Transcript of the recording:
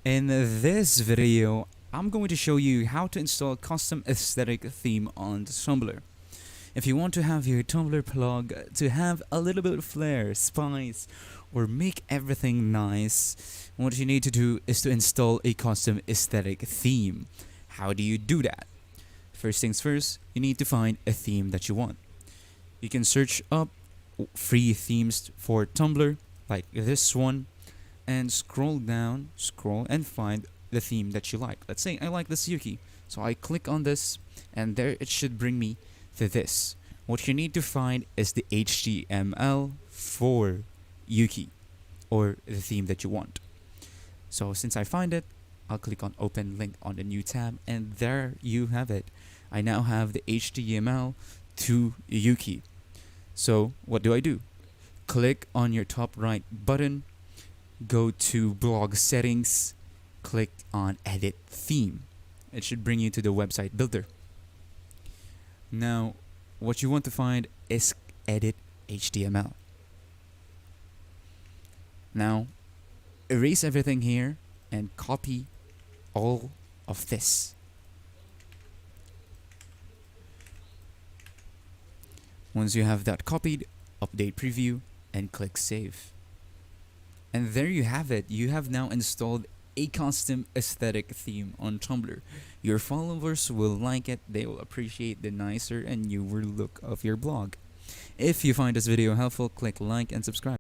In this video, I'm going to show you how to install a custom aesthetic theme on Tumblr. If you want to have your Tumblr blog to have a little bit of flair, spice, or make everything nice, what you need to do is to install a custom aesthetic theme. How do you do that? First things first, you need to find a theme that you want. You can search up free themes for Tumblr, like this one, and scroll and find the theme that you like. Let's say I like this Yuki, so I click on this and there it should bring me to this. What you need to find is the HTML for Yuki, or the theme that you want. So since I find it, I'll click on open link on the new tab, and there you have it. I now have the HTML to Yuki. So what do? Click on your top right button, go to blog settings, click on edit theme. It should bring you to the website builder. Now what you want to find is edit HTML. Now erase everything here and copy all of this. Once you have that copied, update preview and click save. And there you have it. You have now installed a custom aesthetic theme on Tumblr. Your followers will like it. They will appreciate the nicer and newer look of your blog. If you find this video helpful, click like and subscribe.